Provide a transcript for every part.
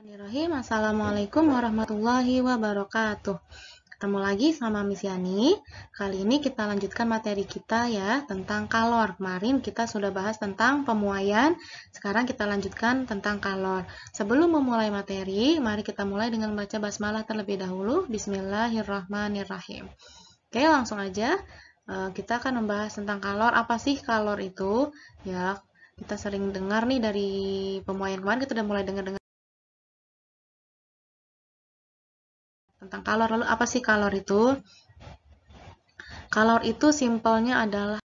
Bismillahirrahmanirrahim. Assalamualaikum warahmatullahi wabarakatuh. Ketemu lagi sama Miss Yani. Kali ini kita lanjutkan materi kita ya tentang kalor. Kemarin kita sudah bahas tentang pemuaian. Sekarang kita lanjutkan tentang kalor. Sebelum memulai materi, mari kita mulai dengan membaca basmalah terlebih dahulu. Bismillahirrahmanirrahim. Oke, langsung aja. Kita akan membahas tentang kalor. Apa sih kalor itu? Ya, kita sering dengar nih dari pemuaian kemarin, kita udah mulai dengar tentang kalor. Lalu apa sih kalor itu? Kalor itu simpelnya adalah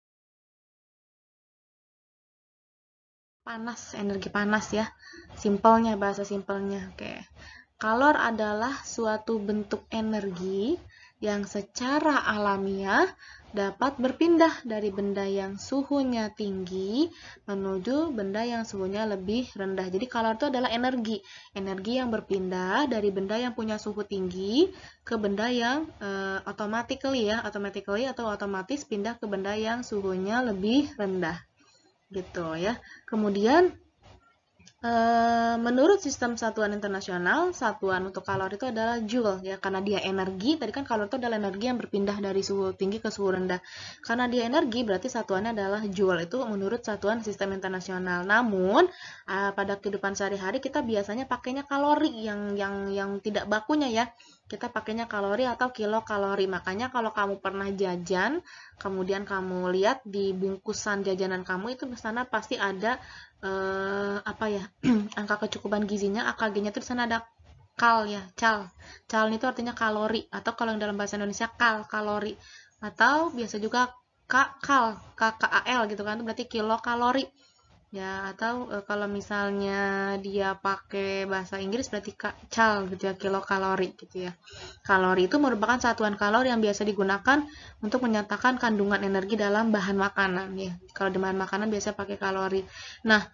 panas, energi panas ya. Simpelnya, bahasa simpelnya. Oke. Kalor adalah suatu bentuk energi yang secara alamiah dapat berpindah dari benda yang suhunya tinggi menuju benda yang suhunya lebih rendah. Jadi kalor itu adalah energi yang berpindah dari benda yang punya suhu tinggi ke benda yang automatically atau otomatis pindah ke benda yang suhunya lebih rendah. Gitu ya. Kemudian menurut sistem satuan internasional, satuan untuk kalor itu adalah joule ya, karena dia energi. Tadi kan kalor itu adalah energi yang berpindah dari suhu tinggi ke suhu rendah. Karena dia energi, berarti satuannya adalah joule. Itu menurut satuan sistem internasional. Namun pada kehidupan sehari-hari kita biasanya pakainya kalori yang tidak bakunya ya. Kita pakainya kalori atau kilokalori. Makanya kalau kamu pernah jajan, kemudian kamu lihat di bungkusan jajanan kamu itu di sana pasti ada angka kecukupan gizinya, AKG-nya itu di sana ada kal ya, cal. Cal itu artinya kalori, atau kalau yang dalam bahasa Indonesia kalori, atau biasa juga kal, KKAL gitu kan, itu berarti kilokalori. Ya, atau kalau misalnya dia pakai bahasa Inggris berarti cal gitu ya, kilokalori gitu ya. Kalori itu merupakan satuan kalori yang biasa digunakan untuk menyatakan kandungan energi dalam bahan makanan ya. Kalau di bahan makanan biasa pakai kalori. Nah,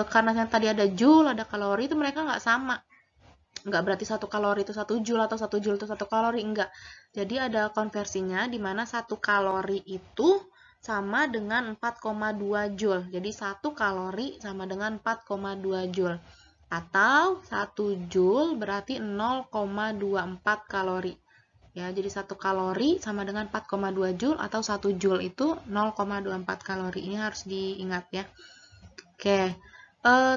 karena yang tadi ada joule, ada kalori, itu mereka nggak sama. Nggak berarti satu kalori itu 1 joule atau 1 joule itu 1 kalori, enggak. Jadi ada konversinya di mana 1 kalori itu sama dengan 4,2 joule. Jadi 1 kalori sama dengan 4,2 joule. Atau 1 joule berarti 0,24 kalori. Ya, jadi 1 kalori sama dengan 4,2 joule atau 1 joule itu 0,24 kalori. Ini harus diingat ya. Oke.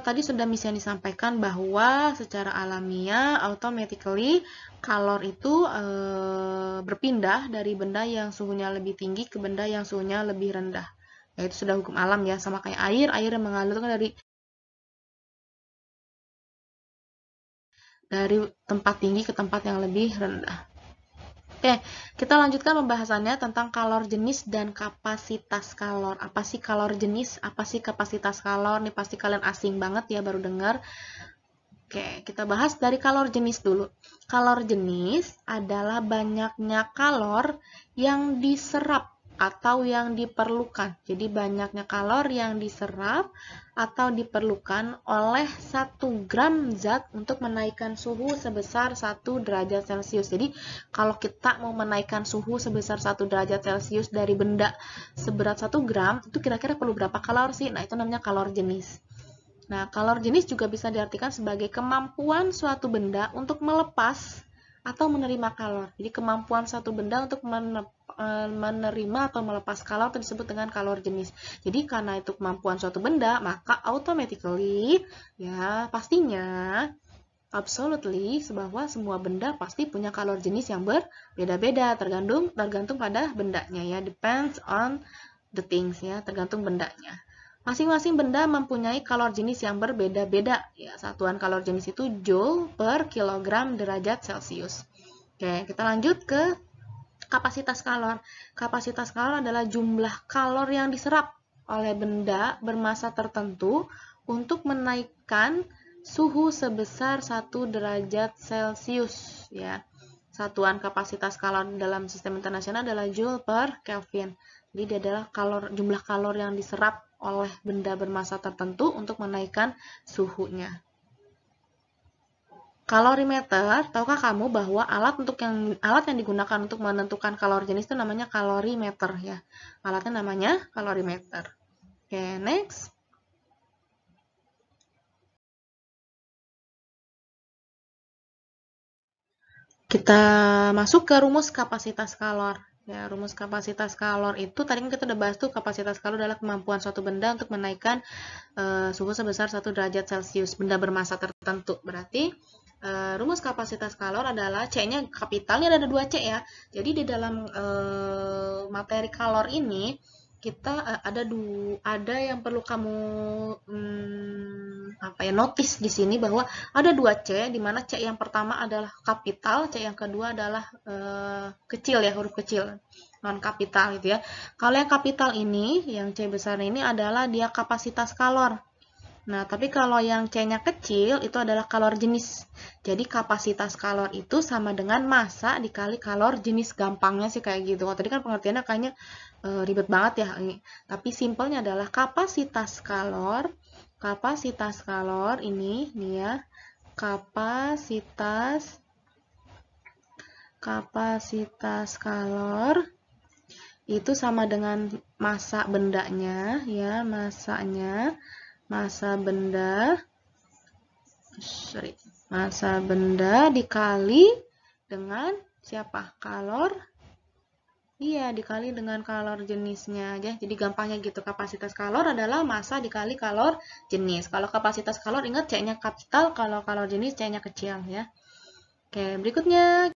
Tadi sudah misalnya disampaikan bahwa secara alamiah, automatically, kalor itu berpindah dari benda yang suhunya lebih tinggi ke benda yang suhunya lebih rendah. Ya, itu sudah hukum alam ya, sama kayak air yang mengalir kan dari tempat tinggi ke tempat yang lebih rendah. Oke, kita lanjutkan pembahasannya tentang kalor jenis dan kapasitas kalor. Apa sih kalor jenis? Apa sih kapasitas kalor? Ini pasti kalian asing banget ya, baru dengar. Oke, kita bahas dari kalor jenis dulu. Kalor jenis adalah banyaknya kalor yang diserap atau yang diperlukan. Jadi banyaknya kalor yang diserap atau diperlukan oleh 1 gram zat untuk menaikkan suhu sebesar 1 derajat Celcius. Jadi kalau kita mau menaikkan suhu sebesar 1 derajat Celcius dari benda seberat 1 gram, itu kira-kira perlu berapa kalor sih? Nah, itu namanya kalor jenis. Nah, kalor jenis juga bisa diartikan sebagai kemampuan suatu benda untuk melepas atau menerima kalor. Jadi kemampuan suatu benda untuk menerima atau melepas kalor itu disebut dengan kalor jenis. Jadi karena itu kemampuan suatu benda, maka automatically ya pastinya absolutely bahwa semua benda pasti punya kalor jenis yang berbeda-beda, tergantung pada bendanya ya, depends on the things ya, tergantung bendanya. Masing-masing benda mempunyai kalor jenis yang berbeda-beda. Ya, satuan kalor jenis itu joule per kilogram derajat Celcius. Oke, kita lanjut ke kapasitas kalor. Kapasitas kalor adalah jumlah kalor yang diserap oleh benda bermassa tertentu untuk menaikkan suhu sebesar 1 derajat Celcius. Ya. Satuan kapasitas kalor dalam sistem internasional adalah joule per Kelvin. Jadi dia adalah jumlah kalor yang diserap oleh benda bermassa tertentu untuk menaikkan suhunya. Kalorimeter, tahukah kamu bahwa alat yang digunakan untuk menentukan kalori jenis itu namanya kalorimeter ya. Alatnya namanya kalorimeter. Oke, next. Kita masuk ke rumus kapasitas kalor. Ya, rumus kapasitas kalor itu tadi kan kita udah bahas tuh, kapasitas kalor adalah kemampuan suatu benda untuk menaikkan suhu sebesar 1 derajat Celcius, benda bermassa tertentu. Berarti rumus kapasitas kalor adalah C-nya kapital, ini ada 2 C ya. Jadi di dalam materi kalor ini kita ada yang perlu kamu notice di sini, bahwa ada 2 C, di mana C yang pertama adalah kapital, C yang kedua adalah kecil ya, huruf kecil, non kapital gitu ya. Kalau yang kapital ini, yang C besar ini adalah dia kapasitas kalor. Nah, tapi kalau yang C-nya kecil itu adalah kalor jenis. Jadi kapasitas kalor itu sama dengan massa dikali kalor jenis. Gampangnya sih kayak gitu. Tadi kan pengertiannya kayaknya ribet banget ya. Tapi simpelnya adalah kapasitas kalor. Kapasitas kalor ini nih ya. Kapasitas kalor itu sama dengan massa bendanya ya, massa benda dikali dengan siapa? Kalor. Iya, dikali dengan kalor jenisnya aja. Jadi gampangnya gitu. Kapasitas kalor adalah massa dikali kalor jenis. Kalau kapasitas kalor ingat C-nya kapital, kalau kalor jenis C-nya kecil ya. Oke, berikutnya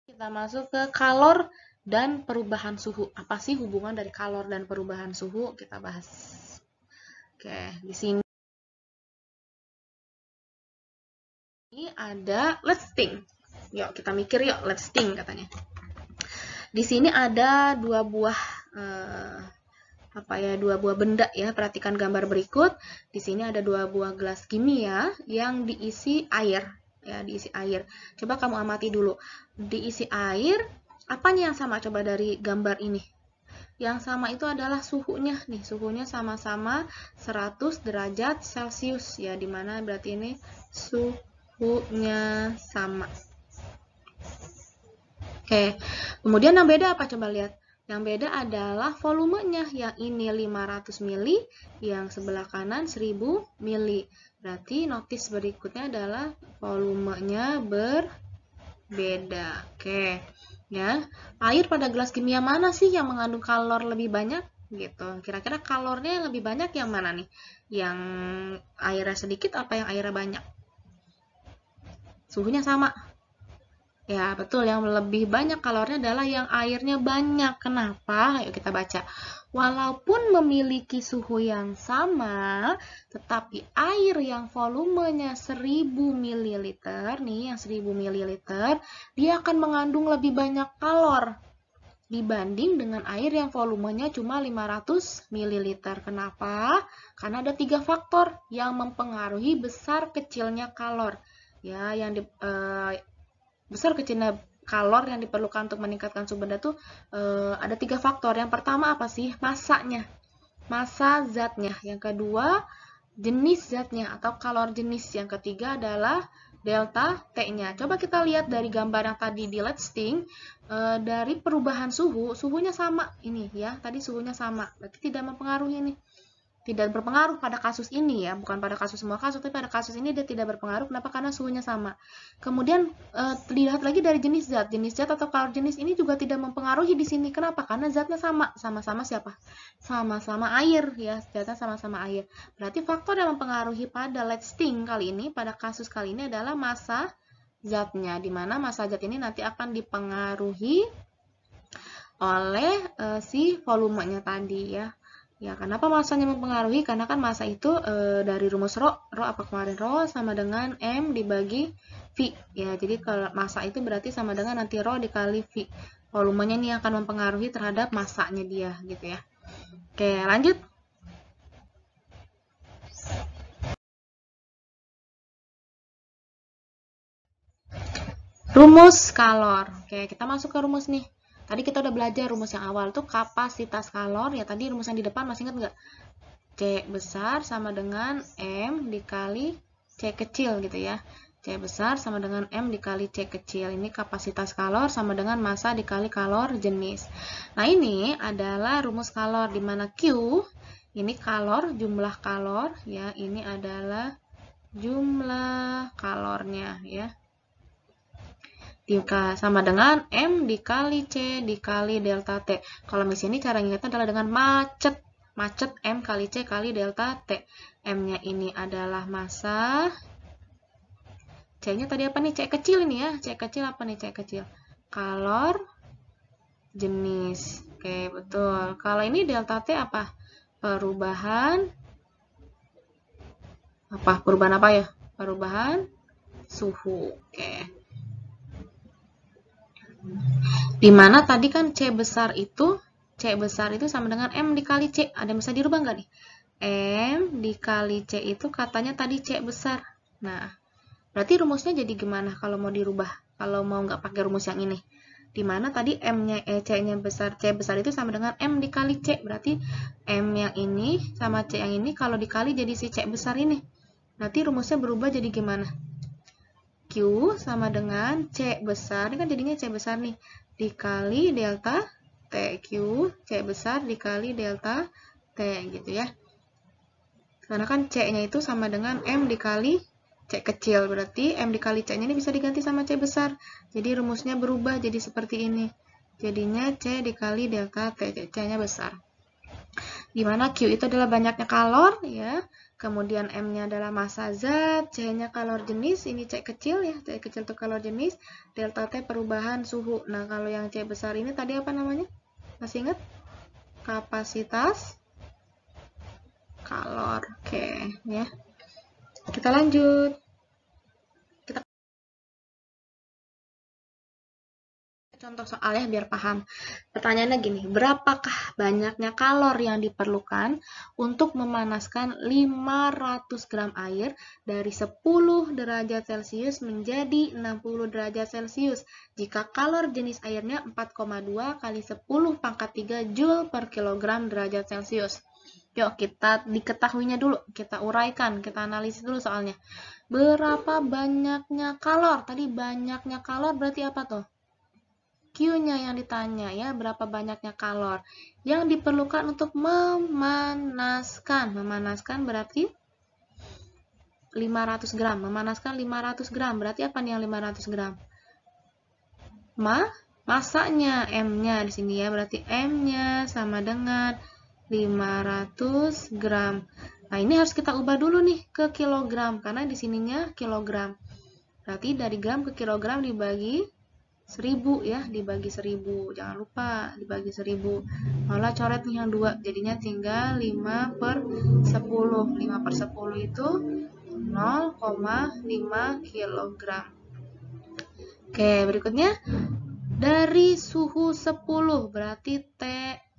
kita masuk ke kalor dan perubahan suhu. Apa sih hubungan dari kalor dan perubahan suhu? Kita bahas. Oke, di sini ada let's think. Yuk, kita mikir yuk, let's think katanya. Di sini ada dua buah benda ya. Perhatikan gambar berikut. Di sini ada 2 buah gelas kimia yang diisi air. Ya, diisi air. Coba kamu amati dulu. Diisi air, apanya yang sama coba dari gambar ini? Yang sama itu adalah suhunya nih. Suhunya sama-sama 100 derajat Celcius ya, dimana berarti ini suhunya sama. Oke. Kemudian yang beda apa, coba lihat. Yang beda adalah volumenya. Yang ini 500 mili, yang sebelah kanan 1000 mili. Berarti notice berikutnya adalah volumenya berbeda. Oke. Ya. Air pada gelas kimia mana sih yang mengandung kalor lebih banyak? Gitu. Kira-kira kalornya yang lebih banyak yang mana nih? Yang airnya sedikit apa yang airnya banyak? Suhunya sama. Ya, betul. Yang lebih banyak kalornya adalah yang airnya banyak. Kenapa? Ayo kita baca. Walaupun memiliki suhu yang sama, tetapi air yang volumenya 1000 ml, nih yang 1000 ml, dia akan mengandung lebih banyak kalor dibanding dengan air yang volumenya cuma 500 ml. Kenapa? Karena ada 3 faktor yang mempengaruhi besar kecilnya kalor. Ya, besar kecilnya kalor yang diperlukan untuk meningkatkan suhu benda tuh ada 3 faktor. Yang pertama apa sih? Massanya, massa zatnya. Yang kedua jenis zatnya atau kalor jenis. Yang ketiga adalah delta T-nya. Coba kita lihat dari gambar yang tadi di let's think, dari perubahan suhunya sama ini ya. Tadi suhunya sama, berarti tidak mempengaruhi nih. Tidak berpengaruh pada kasus ini ya, bukan pada kasus semua kasus, tapi pada kasus ini dia tidak berpengaruh. Kenapa? Karena suhunya sama. Kemudian dilihat lagi dari jenis zat atau kalor jenis ini juga tidak mempengaruhi di sini. Kenapa? Karena zatnya sama-sama siapa? Sama-sama air ya, zatnya sama-sama air. Berarti faktor yang mempengaruhi pada let's think kali ini, pada kasus kali ini adalah massa zatnya, di mana massa zat ini nanti akan dipengaruhi oleh si volumenya tadi ya. Ya, kenapa massanya mempengaruhi? Karena kan massa itu dari rumus rho apa kemarin? Rho sama dengan M dibagi V. Ya, jadi kalau massa itu berarti sama dengan nanti rho dikali V. Volumenya ini akan mempengaruhi terhadap massanya dia, gitu ya. Oke, lanjut. Rumus kalor. Oke, kita masuk ke rumus nih. Tadi kita udah belajar rumus yang awal tuh kapasitas kalor. Ya, tadi rumus yang di depan masih ingat nggak? C besar sama dengan M dikali C kecil gitu ya. C besar sama dengan M dikali C kecil. Ini kapasitas kalor sama dengan massa dikali kalor jenis. Nah, ini adalah rumus kalor di mana Q ini kalor, jumlah kalor ya. Ini adalah jumlah kalornya ya. Sama dengan M dikali C dikali delta T. Kalau misalnya ini cara ingatnya adalah dengan macet. Macet M kali C kali delta T. M-nya ini adalah massa. C-nya tadi apa nih? C kecil ini ya. C kecil apa nih? C kecil. Kalor jenis. Oke, betul. Kalau ini delta T apa? Perubahan apa? Perubahan apa ya? Perubahan suhu. Oke. Dimana tadi kan C besar itu sama dengan M dikali C. Ada yang bisa dirubah nggak nih? M dikali C itu katanya tadi C besar. Nah, berarti rumusnya jadi gimana kalau mau dirubah? Kalau mau nggak pakai rumus yang ini? Dimana tadi M-nya C-nya besar, C besar itu sama dengan M dikali C. Berarti M yang ini sama C yang ini kalau dikali jadi si C besar ini. Berarti rumusnya berubah jadi gimana? Q sama dengan C besar, ini kan jadinya C besar nih, dikali delta T. Q, C besar dikali delta T gitu ya. Karena kan C-nya itu sama dengan M dikali C kecil, berarti M dikali C-nya ini bisa diganti sama C besar. Jadi rumusnya berubah jadi seperti ini. Jadinya C dikali delta T, C-nya besar. Dimana Q itu adalah banyaknya kalor ya. Kemudian M-nya adalah massa zat, C-nya kalor jenis, ini C kecil ya, C kecil itu kalor jenis, delta T perubahan suhu. Nah, kalau yang C besar ini tadi apa namanya? Masih ingat? Kapasitas kalor. Oke, ya. Kita lanjut. Contoh soal ya biar paham. Pertanyaannya gini, berapakah banyaknya kalor yang diperlukan untuk memanaskan 500 gram air dari 10 derajat Celcius menjadi 60 derajat Celcius jika kalor jenis airnya 4,2 kali 10 pangkat 3 Joule per kilogram derajat Celcius. Yuk kita diketahuinya dulu, kita uraikan, kita analisis dulu soalnya. Berapa banyaknya kalor? Tadi banyaknya kalor berarti apa tuh? Q-nya yang ditanya ya, berapa banyaknya kalor yang diperlukan untuk memanaskan. Memanaskan berarti 500 gram. Memanaskan 500 gram. Berarti apa nih yang 500 gram? Masanya, M-nya di sini ya. Berarti M-nya sama dengan 500 gram. Nah, ini harus kita ubah dulu nih ke kilogram. Karena di sininya kilogram. Berarti dari gram ke kilogram dibagi 1000 ya, dibagi 1000. Jangan lupa dibagi 1000. Malah coret nih yang 2, jadinya tinggal 5 per 10. 5 per 10 itu 0,5 kg. Oke, berikutnya dari suhu 10, berarti T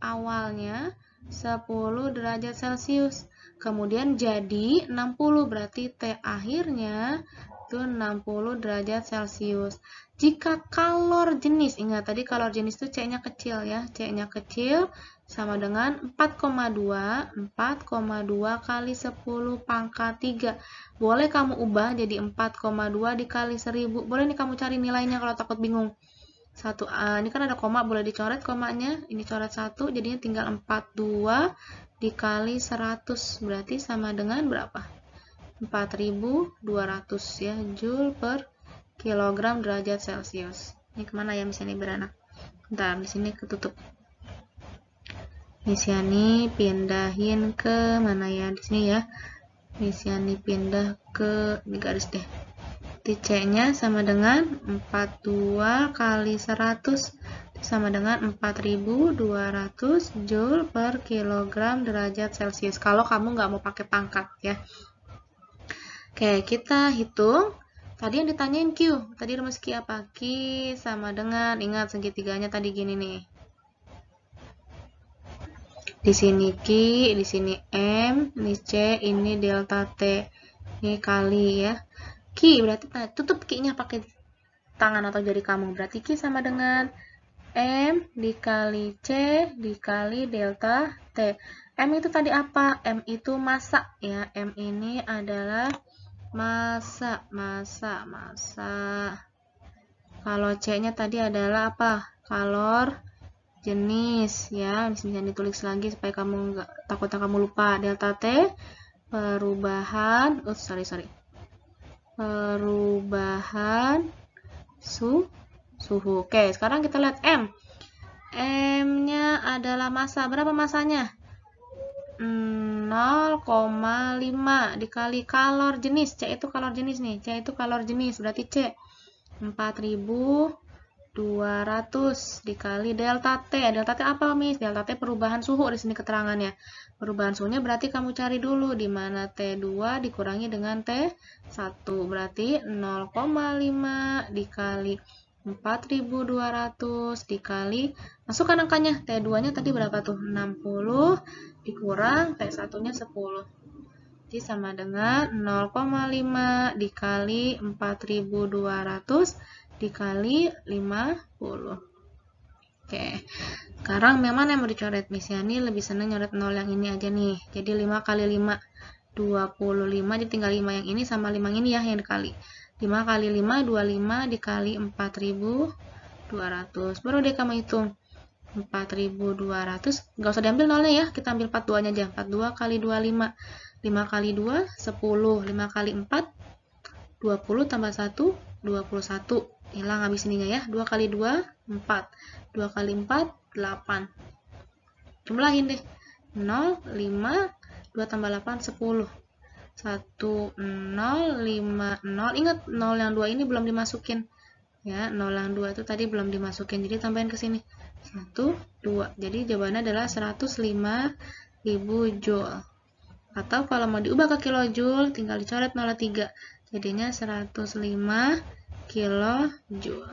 awalnya 10 derajat Celcius. Kemudian jadi 60, berarti T akhirnya itu 60 derajat Celcius. Jika kalor jenis, ingat tadi kalor jenis itu C-nya kecil ya, C-nya kecil sama dengan 4,2 kali 10 pangkat 3. Boleh kamu ubah jadi 4,2 dikali 1000. Boleh nih kamu cari nilainya kalau takut bingung. Ini kan ada koma, boleh dicoret komanya. Ini coret 1, jadinya tinggal 42 dikali 100. Berarti sama dengan berapa? 4200 ya, Joule per kilogram derajat Celcius. Ini kemana ya misalnya beranak? Bentar, di sini ketutup. Misalnya pindahin ke mana ya? Di sini ya. Misalnya pindah ke ini garis deh. C-nya sama dengan 42 kali 100 sama dengan 4200 Joule per kilogram derajat Celcius. Kalau kamu nggak mau pakai pangkat ya. Oke, kita hitung. Tadi yang ditanyain Q. Tadi rumus Q apa? Q sama dengan, ingat segitiganya tadi gini nih. Di sini Q, di sini M, ini C, ini delta T. Ini kali ya. Q berarti tutup Q-nya pakai tangan atau jari kamu. Berarti Q sama dengan M dikali C dikali delta T. M itu tadi apa? M itu massa ya. M ini adalah massa. Kalau C-nya tadi adalah apa? Kalor jenis ya. Bisa ditulis lagi supaya kamu nggak takutnya kamu lupa. Delta T perubahan. Sorry. perubahan suhu. Oke, sekarang kita lihat M. M-nya adalah massa. Berapa massanya? 0,5 dikali kalor jenis. C itu kalor jenis nih. C itu kalor jenis. Berarti C 4.200 dikali delta T. Delta T apa, Miss? Delta T perubahan suhu di sini keterangannya. Perubahan suhunya berarti kamu cari dulu di mana T2 dikurangi dengan T1. Berarti 0,5 dikali 4.200 dikali, masukkan angkanya. T2-nya tadi berapa tuh? 60 dikurang T1-nya 10. Jadi sama dengan 0,5 dikali 4.200 dikali 50. Oke, sekarang mana yang mau dicoret, Miss? Ya, ini lebih senang nyoret 0 yang ini aja nih. Jadi 5 kali 5, 25. Jadi tinggal 5 yang ini sama 5 yang ini ya, yang dikali. 5 kali 5, 25 dikali 4.200. Baru deh kamu hitung. 4.200. Nggak usah diambil nolnya ya, kita ambil 42-nya aja. 42 kali 25. 5 kali 2, 10. 5 kali 4, 20 tambah 1, 21. Hilang habis ininya ya. 2 kali 2, 4. 2 kali 4, 8. Jumlahin deh. 0, 5, 2 tambah 8, 10. 1, 0, 5, 0. Ingat, 0 yang 2 ini belum dimasukin. Ya, 0 yang 2 itu tadi belum dimasukin. Jadi tambahin ke sini. 1, 2. Jadi jawabannya adalah 105.000 joule. Atau kalau mau diubah ke kilojoule, tinggal dicoret 0,3. Jadinya 105 kilojoule.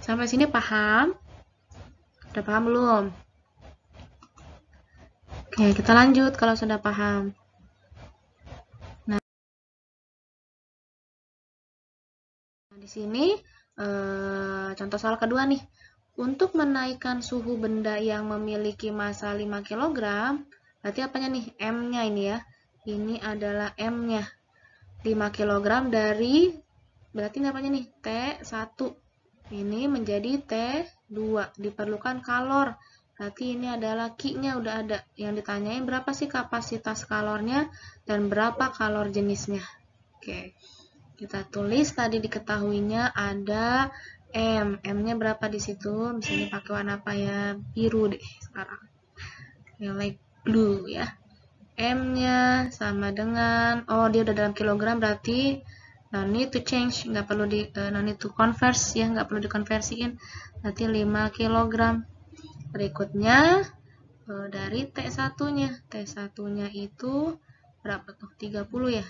Sampai sini paham? Udah paham belum? Oke, kita lanjut kalau sudah paham. Di sini contoh soal kedua nih. Untuk menaikkan suhu benda yang memiliki massa 5 kg, berarti apanya nih? M-nya ini ya. Ini adalah M-nya. 5 kg dari, berarti ini apanya nih? T1. Ini menjadi T2. Diperlukan kalor. Berarti ini adalah Q-nya udah ada. Yang ditanyain berapa sih kapasitas kalornya dan berapa kalor jenisnya. Oke. Kita tulis tadi diketahuinya ada M. M-nya berapa di situ? Misalnya pakai warna apa ya? Biru deh sekarang. Light blue ya. M-nya sama dengan, oh dia udah dalam kilogram berarti no need to change, nggak perlu no need to convert ya, nggak perlu dikonversiin. Berarti 5 kg. Berikutnya dari T1-nya. T1-nya itu berapa tuh? 30 ya.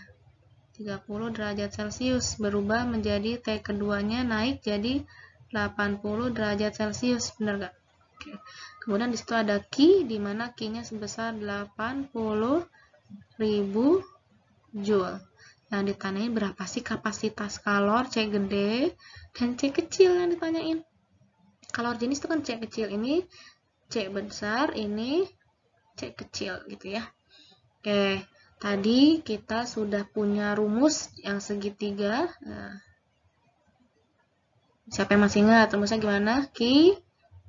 30 derajat Celcius berubah menjadi T keduanya naik jadi 80 derajat Celcius, benar gak? Oke. Kemudian disitu ada Q, di mana Q-nya sebesar 80.000 joule. Yang ditanyain berapa sih kapasitas kalor C gede dan C kecil yang ditanyain. Kalor jenis itu kan C kecil, ini C besar, ini C kecil gitu ya. Oke. Tadi kita sudah punya rumus yang segitiga. Nah, siapa yang masih ingat? Rumusnya gimana? Q,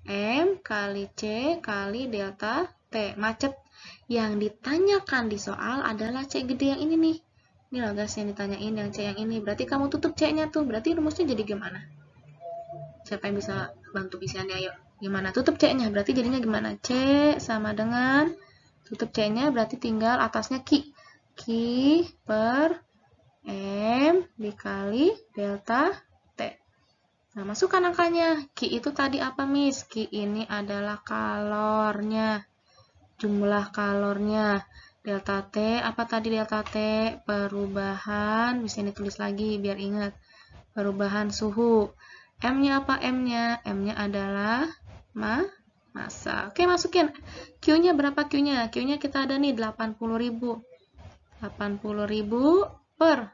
M kali C kali delta T. Macet. Yang ditanyakan di soal adalah C gede yang ini nih. Ini loh guys yang ditanyain, yang C yang ini. Berarti kamu tutup C-nya tuh. Berarti rumusnya jadi gimana? Siapa yang bisa bantu isiannya? Ayo. Gimana? Tutup C-nya. Berarti jadinya gimana? C sama dengan, tutup C-nya berarti tinggal atasnya Q. Q per M dikali delta T. Nah, masukkan angkanya. Q itu tadi apa, Miss? Q ini adalah kalornya. Jumlah kalornya. Delta T, apa tadi delta T? Perubahan, bisa ditulis lagi biar ingat. Perubahan suhu. M-nya apa M-nya? M-nya adalah massa. Oke, masukin. Q-nya berapa Q-nya? Q-nya kita ada nih 80.000. 80.000 per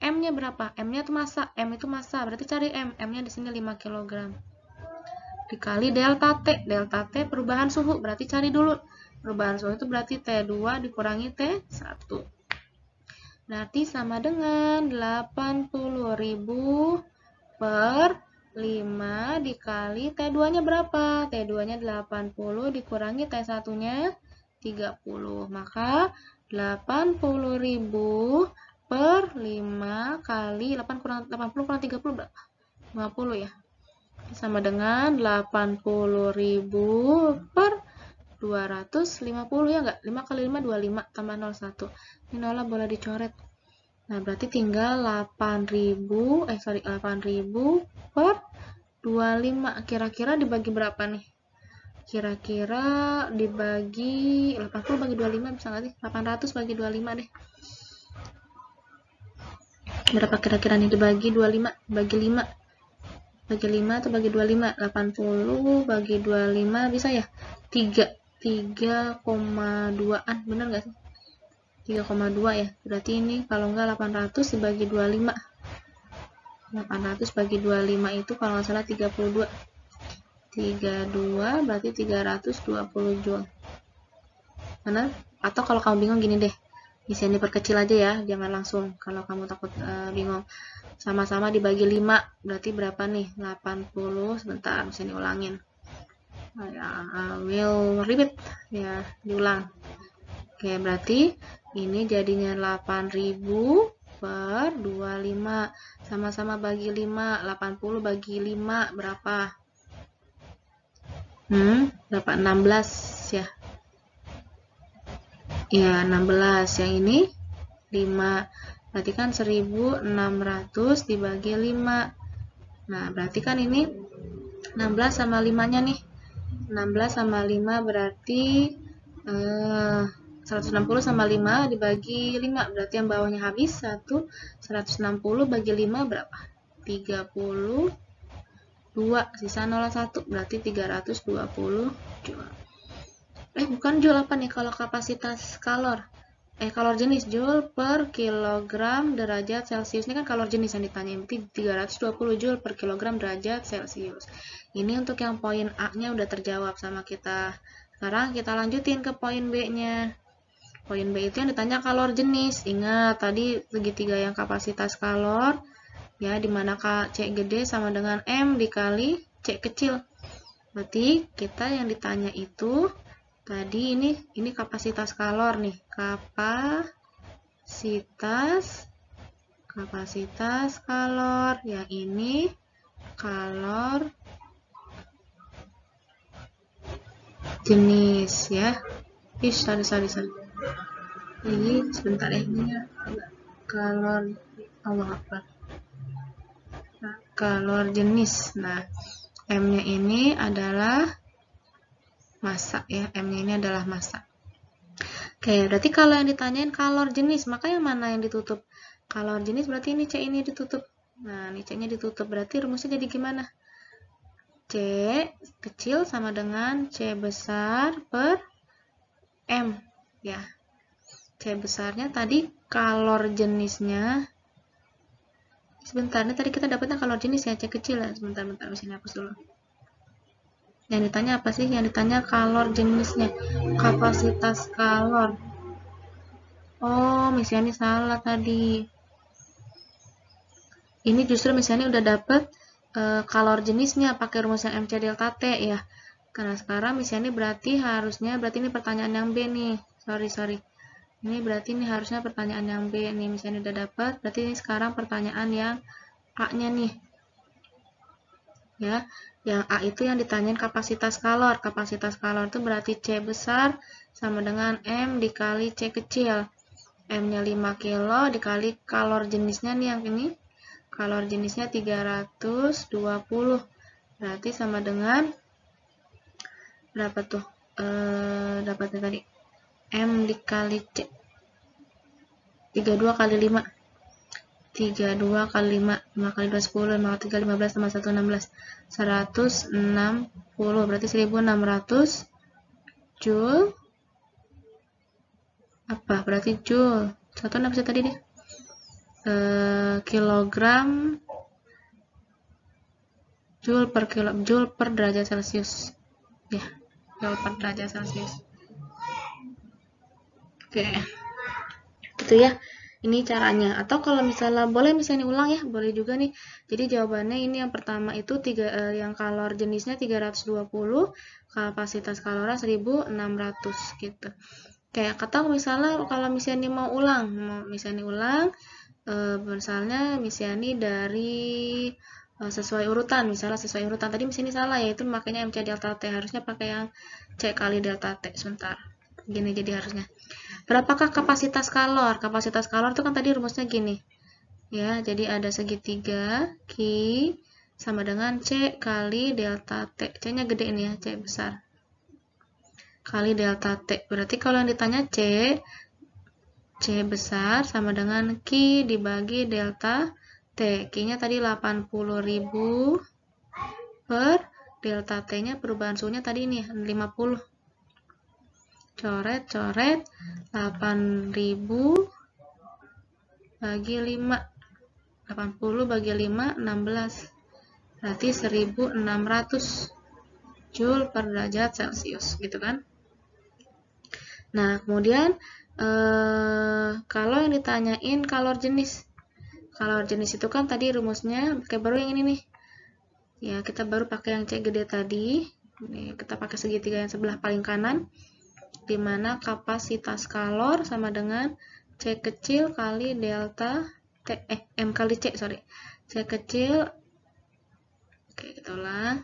M-nya berapa? M-nya itu massa. M itu massa. Berarti cari M. M-nya di sini 5 kg. Dikali delta T. Delta T perubahan suhu. Berarti cari dulu. Perubahan suhu itu berarti T2 dikurangi T1. Berarti sama dengan 80.000 per 5 dikali T2-nya berapa? T2-nya 80 dikurangi T1-nya 30. Maka 80.000 per 5 kali 8 kurang 80 kurang 30 berapa? 50 ya. Sama dengan 80.000 per 250 ya enggak? 5 kali 5 25 tambah 01. Ini nolnya boleh dicoret. Nah, berarti tinggal 8.000 per 25. Kira-kira dibagi berapa nih? Kira-kira dibagi 80 bagi 25 bisa nggak sih? 800 bagi 25 deh. Berapa kira-kira nih dibagi 25 bagi 5? Bagi 5 atau bagi 25? 80 bagi 25 bisa ya? 3,2an, bener nggak sih? 3,2 ya. Berarti ini kalau nggak 800 dibagi 25. 800 bagi 25 itu kalau nggak salah 32. 32 berarti 320 joule. Benar? Atau kalau kamu bingung gini deh, bisa diperkecil aja ya, jangan langsung. Kalau kamu takut bingung, sama-sama dibagi 5, berarti berapa nih? 80, sebentar, bisa diulangin. Will repeat, ya, diulang. Oke, berarti ini jadinya 8.000 per 25, sama-sama bagi 5, 80 bagi 5, berapa? Berapa? 16 ya. Ya, 16. Yang ini 5. Berarti kan 1.600 dibagi 5. Nah, berarti kan ini 16 sama 5-nya nih. 16 sama 5 berarti 160 sama 5 dibagi 5. Berarti yang bawahnya habis. 160 bagi 5 berapa? 32. Sisa 01. Berarti 320 joule. Bukan joule apa nih kalau kapasitas kalor? Kalor jenis joule per kilogram derajat Celcius. Ini kan kalor jenis yang ditanya, berarti 320 joule per kilogram derajat Celcius. Ini untuk yang poin A-nya udah terjawab sama kita. Sekarang kita lanjutin ke poin B-nya. Poin B itu yang ditanya kalor jenis. Ingat tadi segitiga yang kapasitas kalor, ya, dimana C gede sama dengan M dikali C kecil. Berarti kita yang ditanya itu tadi ini kapasitas kalor nih, kapasitas kalor, yang ini kalor jenis ya. Sorry. Ini sebentar ya, ini kalor kalor jenis. Nah, M-nya ini adalah massa ya, M-nya ini adalah massa. Oke, berarti kalau yang ditanyain kalor jenis, maka yang mana yang ditutup? Kalor jenis berarti ini C ini ditutup. Nah, ini C-nya ditutup, berarti rumusnya jadi gimana? C kecil sama dengan C besar per M ya. C besarnya tadi kalor jenisnya. Sebentar, ini tadi kita dapatnya kalor jenis ya, C kecil ya. Sebentar, sini hapus dulu. Yang ditanya apa sih? Yang ditanya kalor jenisnya, kapasitas kalor. Oh, misalnya salah tadi. Ini justru misalnya udah dapet kalor jenisnya pakai rumus yang MC delta T ya. Karena sekarang misalnya berarti ini pertanyaan yang B nih. Sorry. Ini berarti ini harusnya pertanyaan yang B nih. Misalnya udah dapet, berarti ini sekarang pertanyaan yang A-nya nih. Ya. Yang A itu yang ditanyain kapasitas kalor. Kapasitas kalor itu berarti C besar sama dengan M dikali C kecil. M-nya 5 kilo dikali kalor jenisnya nih yang ini. Kalor jenisnya 320. Berarti sama dengan berapa tuh? Dapatnya tadi. M dikali C. 32 kali 5. 32 kali 5, 5 kali 2 10, 5 kali 3 15, tambah 1 16, 160, berarti 1600 joule, apa? Berarti joule, 1 apa sih tadi deh? Kilogram, joule per derajat Celcius, ya, joule per derajat Celcius. Oke, itu ya. Ini caranya. Atau kalau misalnya boleh misalnya ulang ya, boleh juga nih. Jadi jawabannya ini yang pertama itu yang kalor jenisnya 320, kapasitas kalornya 1600 gitu. Kayak kata misalnya kalau misalnya mau ulang, misalnya misalnya dari sesuai urutan, misalnya sesuai urutan tadi misalnya salah, yaitu makanya MC delta T, harusnya pakai yang C kali delta T. Sebentar, gini jadi harusnya. Berapakah kapasitas kalor? Kapasitas kalor itu kan tadi rumusnya gini ya, jadi ada segitiga Q sama dengan C kali delta T. C nya gede ini ya, C besar kali delta T. Berarti kalau yang ditanya C besar sama dengan Q dibagi delta T. Q-nya tadi 80.000 per delta T-nya perubahan suhunya tadi ini 50. Coret, 80.000 bagi 5. 80 bagi 5, 16. Berarti 1600 Joule per derajat Celcius, gitu kan? Nah, kemudian kalau yang ditanyain kalor jenis. Kalor jenis itu kan tadi rumusnya pakai baru yang ini nih. Ya, kita baru pakai yang C gede tadi. Ini kita pakai segitiga yang sebelah paling kanan, di mana kapasitas kalor sama dengan C kecil kali delta T, M kali C, sorry. C kecil, oke, gitulah.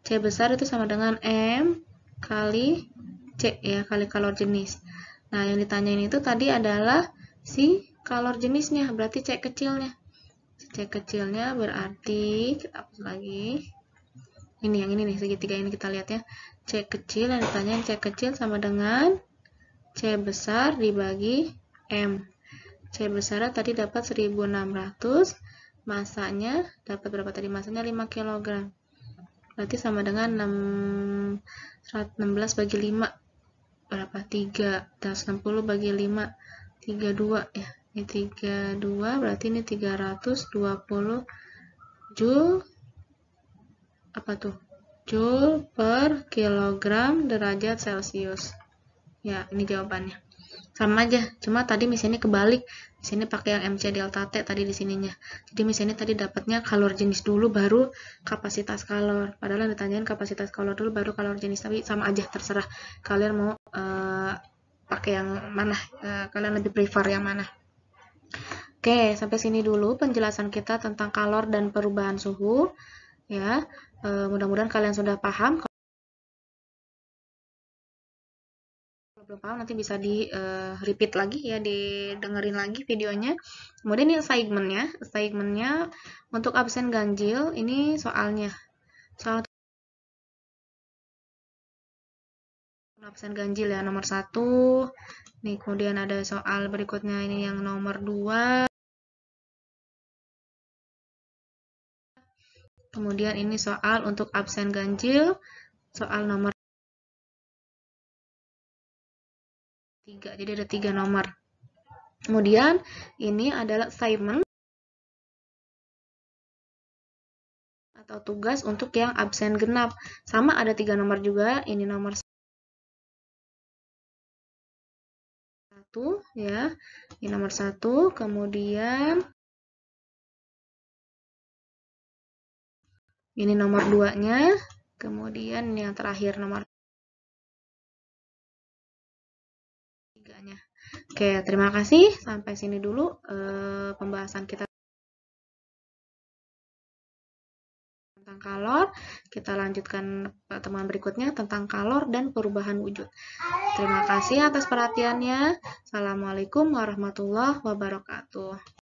C besar itu sama dengan M kali C, ya, kali kalor jenis. Nah, yang ditanyain itu tadi adalah si kalor jenisnya, berarti C kecilnya. C kecilnya berarti, kita hapus lagi. Ini yang ini nih, segitiga ini kita lihat ya. C kecil, yang ditanyain C kecil sama dengan C besar dibagi M. C besarnya tadi dapat 1600, masanya dapat berapa tadi? Masanya 5 kg. Berarti sama dengan 16 bagi 5. Berapa? 3. 160 bagi 5. 32 ya. Ini 32, berarti ini 320 Joule. Apa tuh? Joule per kilogram derajat Celcius. Ya, ini jawabannya. Sama aja, cuma tadi misalnya kebalik. Di sini pakai yang MC delta T tadi di sininya. Jadi misalnya tadi dapatnya kalor jenis dulu baru kapasitas kalor. Padahal yang ditanyain kapasitas kalor dulu baru kalor jenis, tapi sama aja, terserah kalian mau pakai yang mana, kalian lebih prefer yang mana. Oke, sampai sini dulu penjelasan kita tentang kalor dan perubahan suhu. Ya, mudah-mudahan kalian sudah paham. Kalau belum paham nanti bisa di repeat lagi ya, didengerin lagi videonya. Kemudian ini assignmentnya untuk absen ganjil, ini soalnya. Soal absen ganjil ya, nomor 1. Nih, kemudian ada soal berikutnya ini yang nomor 2. Kemudian ini soal untuk absen ganjil, soal nomor 3. Jadi ada 3 nomor. Kemudian ini adalah assignment atau tugas untuk yang absen genap. Sama ada 3 nomor juga. Ini nomor 1 ya. Ini nomor 1, kemudian ini nomor 2-nya, kemudian ini yang terakhir nomor 3-nya. Oke, terima kasih. Sampai sini dulu pembahasan kita tentang kalor. Kita lanjutkan pertemuan berikutnya tentang kalor dan perubahan wujud. Terima kasih atas perhatiannya. Assalamualaikum warahmatullahi wabarakatuh.